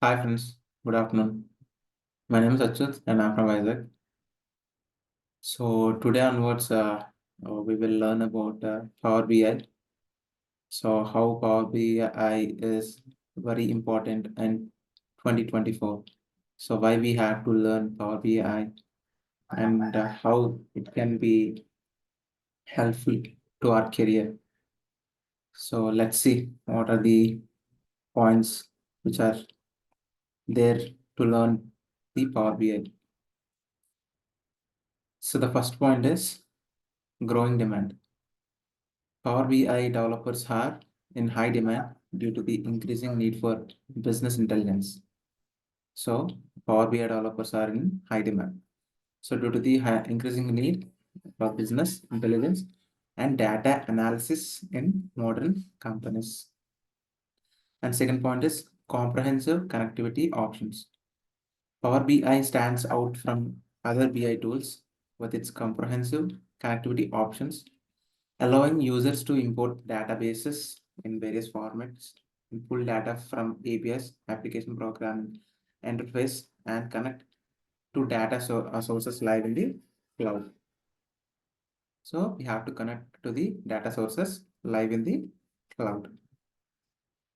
Hi friends, good afternoon. My name is Achyut and I'm from Isaac. So today onwards, we will learn about Power BI. So how Power BI is very important in 2024. So why we have to learn Power BI and how it can be helpful to our career. So let's see what are the points which are there to learn the Power BI. So the first point is growing demand. Power BI developers are in high demand due to the increasing need for business intelligence. So, Power BI developers are in high demand. So, due to the increasing need for business intelligence and data analysis in modern companies. And second point is comprehensive connectivity options. Power BI stands out from other BI tools with its comprehensive connectivity options, allowing users to import databases in various formats and pull data from APIs, application programming interface, and connect to data sources live in the cloud. So we have to connect to the data sources live in the cloud.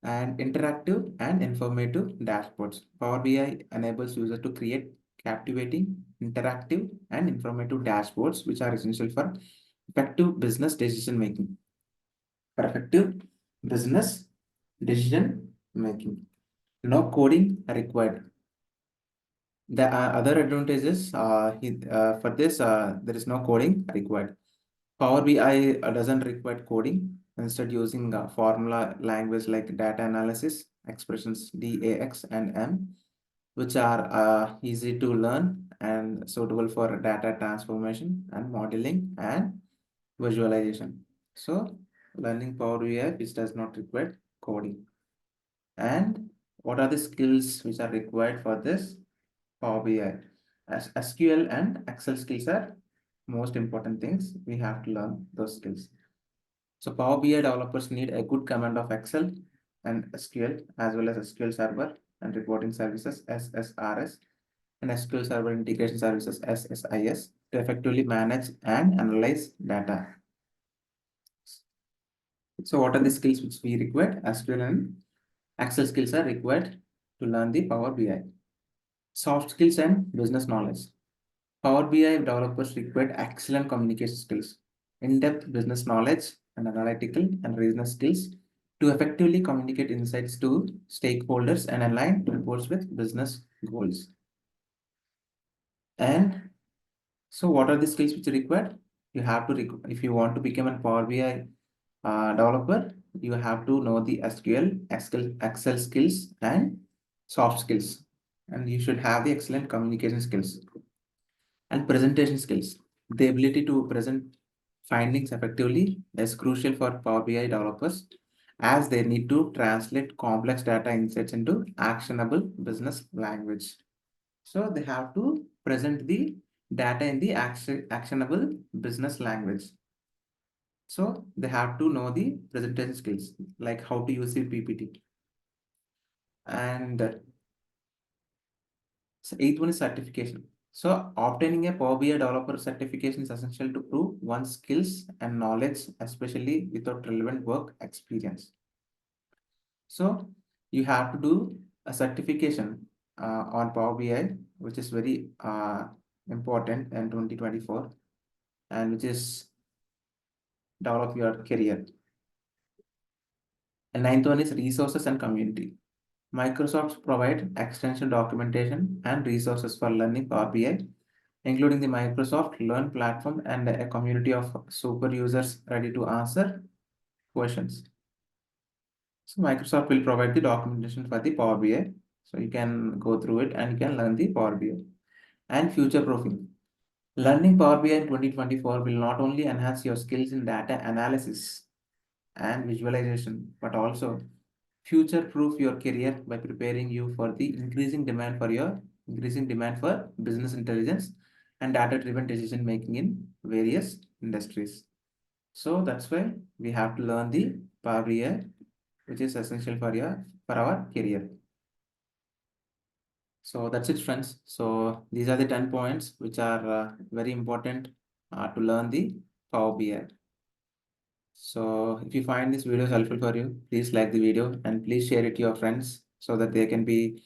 And interactive and informative dashboards. Power BI enables users to create captivating, interactive, and informative dashboards, which are essential for effective business decision making. Effective business decision making. No coding required. The other advantages for this, there is no coding required. Power BI doesn't require coding, instead using formula language like data analysis, expressions DAX and M, which are easy to learn and suitable for data transformation and modeling and visualization. So learning Power BI which does not require coding. And what are the skills which are required for this Power BI? As SQL and Excel skills are most important things. We have to learn those skills. So Power BI developers need a good command of Excel and SQL as well as SQL Server and reporting services SSRS and SQL Server integration services SSIS to effectively manage and analyze data. So what are the skills which we require? SQL and Excel skills are required to learn the Power BI. Soft skills and business knowledge. Power BI developers require excellent communication skills, in-depth business knowledge, and analytical and reasoning skills to effectively communicate insights to stakeholders and align reports with business goals. And so, what are the skills which are required? You have to, if you want to become a Power BI developer, you have to know the SQL, Excel skills, and soft skills. And you should have the excellent communication skills and presentation skills. The ability to present findings effectively is crucial for Power BI developers as they need to translate complex data insights into actionable business language. So they have to present the data in the actionable business language. So they have to know the presentation skills, like how to use the PPT. And so eighth one is certification. So obtaining a Power BI developer certification is essential to prove one's skills and knowledge, especially without relevant work experience. So you have to do a certification on Power BI, which is very important in 2024, and which is develop your career. And ninth one is resources and community. Microsoft provide extension documentation and resources for learning Power BI, including the Microsoft Learn platform and a community of super users ready to answer questions. So Microsoft will provide the documentation for the Power BI. So you can go through it and you can learn the Power BI. And future proofing. Learning Power BI in 2024 will not only enhance your skills in data analysis and visualization, but also future proof your career by preparing you for the increasing demand for business intelligence and data driven decision making in various industries. So that's why we have to learn the Power BI, which is essential for our career. So that's it, friends. So these are the 10 points which are very important to learn the Power BI. So if you find this video helpful for you, please like the video and please share it to your friends so that they can be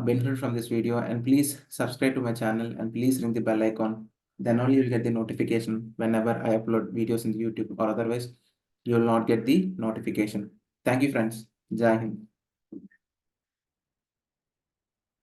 benefit from this video. And please subscribe to my channel and please ring the bell icon. Then only you'll get the notification whenever I upload videos in YouTube, or otherwise you will not get the notification. Thank you, friends. Jai Hind.